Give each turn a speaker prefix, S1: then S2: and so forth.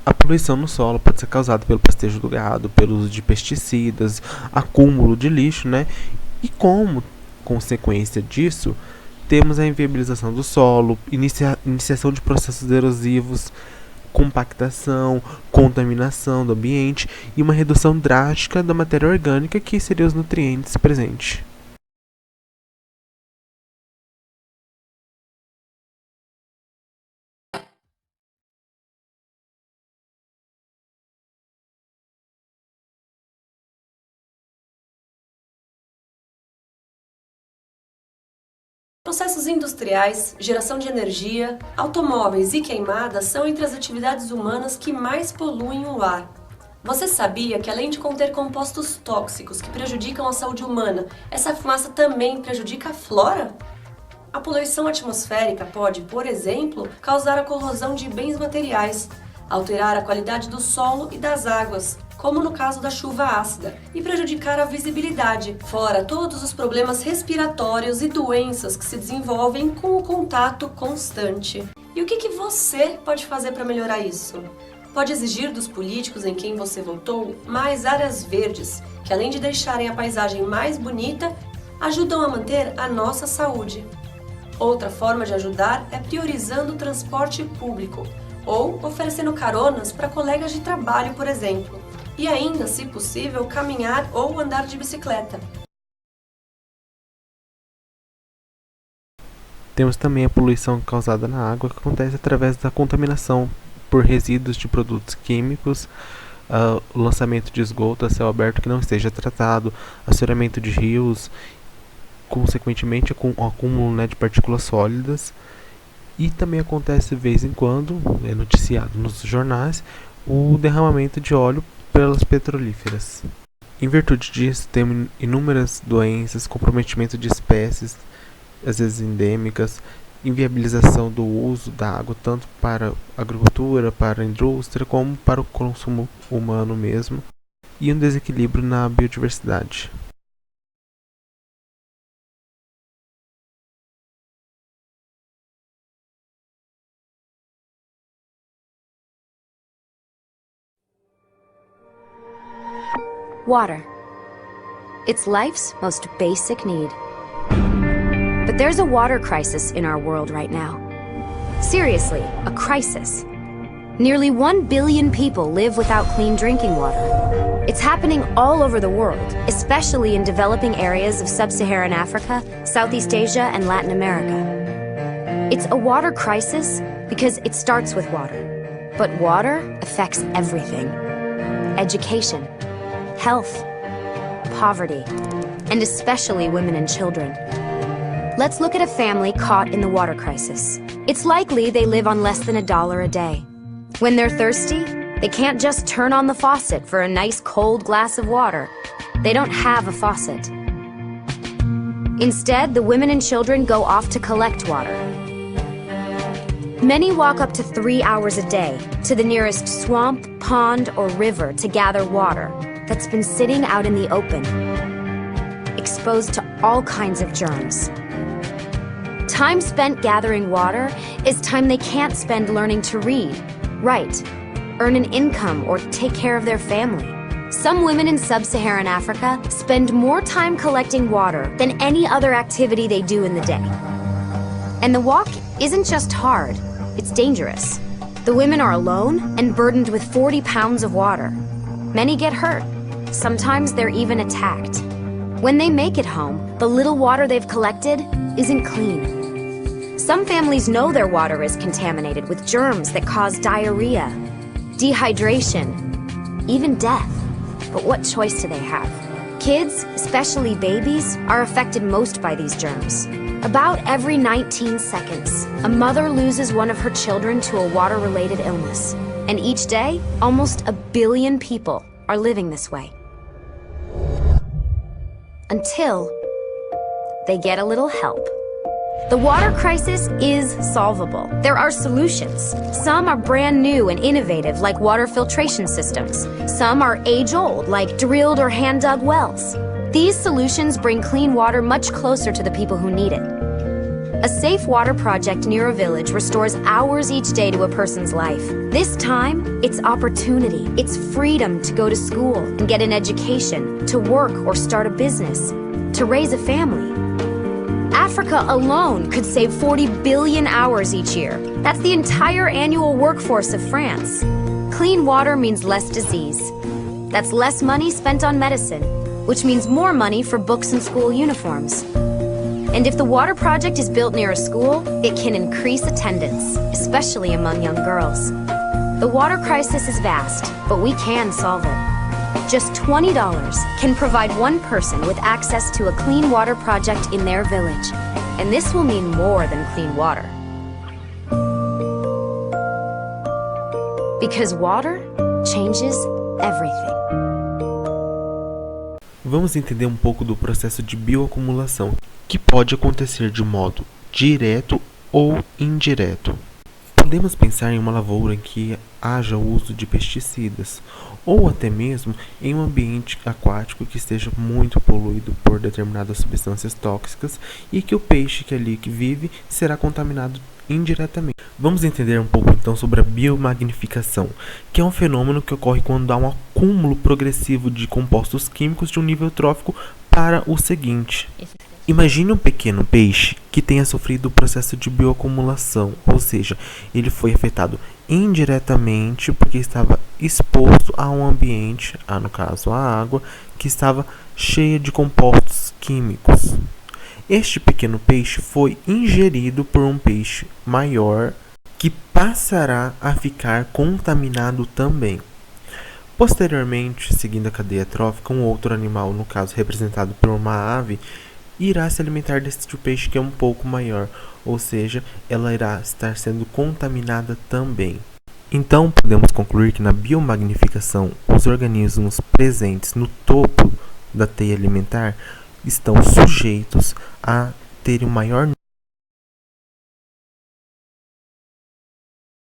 S1: A poluição no solo pode ser causada pelo pastejo do gado, pelo uso de pesticidas, acúmulo de lixo, né? E como consequência disso, temos a inviabilização do solo, iniciação de processos erosivos, compactação, contaminação do ambiente e uma redução drástica da matéria orgânica, que seriam os nutrientes presentes.
S2: Processos industriais, geração de energia, automóveis e queimadas são entre as atividades humanas que mais poluem o ar. Você sabia que, além de conter compostos tóxicos que prejudicam a saúde humana, essa fumaça também prejudica a flora? A poluição atmosférica pode, por exemplo, causar a corrosão de bens materiais, alterar a qualidade do solo e das águas, como no caso da chuva ácida, e prejudicar a visibilidade, fora todos os problemas respiratórios e doenças que se desenvolvem com o contato constante. E o que você pode fazer para melhorar isso? Pode exigir dos políticos em quem você votou mais áreas verdes, que além de deixarem a paisagem mais bonita, ajudam a manter a nossa saúde. Outra forma de ajudar é priorizando o transporte público, ou oferecendo caronas para colegas de trabalho, por exemplo. E ainda, se possível, caminhar ou andar de bicicleta.
S1: Temos também a poluição causada na água, que acontece através da contaminação por resíduos de produtos químicos, o lançamento de esgoto a céu aberto que não esteja tratado, assoreamento de rios, consequentemente com o acúmulo, né, de partículas sólidas. E também acontece de vez em quando, é noticiado nos jornais, o derramamento de óleo pelas petrolíferas. Em virtude disso, temos inúmeras doenças, comprometimento de espécies, às vezes endêmicas, inviabilização do uso da água tanto para a agricultura, para a indústria, como para o consumo humano mesmo, e um desequilíbrio na biodiversidade.
S3: Water. It's life's most basic need. But there's a water crisis in our world right now. Seriously, a crisis. Nearly 1 billion people live without clean drinking water. It's happening all over the world, especially in developing areas of sub-Saharan Africa, Southeast Asia, and Latin America. It's a water crisis because it starts with water. But water affects everything. Education, health, poverty, and especially women and children. Let's look at a family caught in the water crisis. It's likely they live on less than $1 a day. When they're thirsty, they can't just turn on the faucet for a nice cold glass of water. They don't have a faucet. Instead, the women and children go off to collect water. Many walk up to 3 hours a day to the nearest swamp, pond, or river to gather water that's been sitting out in the open, exposed to all kinds of germs. Time spent gathering water is time they can't spend learning to read, write, earn an income, or take care of their family. Some women in sub-Saharan Africa spend more time collecting water than any other activity they do in the day. And the walk isn't just hard, it's dangerous. The women are alone and burdened with 40 pounds of water. Many get hurt. Sometimes they're even attacked. When they make it home, the little water they've collected isn't clean. Some families know their water is contaminated with germs that cause diarrhea, dehydration, even death. But what choice do they have? Kids, especially babies, are affected most by these germs. About every 19 seconds, a mother loses one of her children to a water-related illness. And each day, almost 1 billion people are living this way. Until they get a little help. The water crisis is solvable. There are solutions. Some are brand new and innovative, like water filtration systems. Some are age-old, like drilled or hand-dug wells. These solutions bring clean water much closer to the people who need it. A safe water project near a village restores hours each day to a person's life. This time, it's opportunity. It's freedom to go to school and get an education, to work or start a business, to raise a family. Africa alone could save 40 billion hours each year. That's the entire annual workforce of France. Clean water means less disease. That's less money spent on medicine, which means more money for books and school uniforms. And if the water project is built near a school, it can increase attendance, especially among young girls. The water crisis is vast, but we can solve it. Just $20 can provide one person with access to a clean water project in their village. And this will mean more than clean water. Because water changes everything.
S1: Vamos entender um pouco do processo de bioacumulação, que pode acontecer de modo direto ou indireto. Podemos pensar em uma lavoura em que haja o uso de pesticidas, ou até mesmo em um ambiente aquático que esteja muito poluído por determinadas substâncias tóxicas e que o peixe que ali vive será contaminado indiretamente. Vamos entender um pouco então sobre a biomagnificação, que é um fenômeno que ocorre quando há um acúmulo progressivo de compostos químicos de um nível trófico para o seguinte. Imagine um pequeno peixe que tenha sofrido o processo de bioacumulação, ou seja, ele foi afetado indiretamente porque estava exposto a um ambiente, no caso a água, que estava cheia de compostos químicos. Este pequeno peixe foi ingerido por um peixe maior que passará a ficar contaminado também. Posteriormente, seguindo a cadeia trófica, um outro animal, no caso representado por uma ave, irá se alimentar deste peixe que é um pouco maior, ou seja, ela irá estar sendo contaminada também. Então, podemos concluir que na biomagnificação, os organismos presentes no topo da teia alimentar estão sujeitos a ter um maior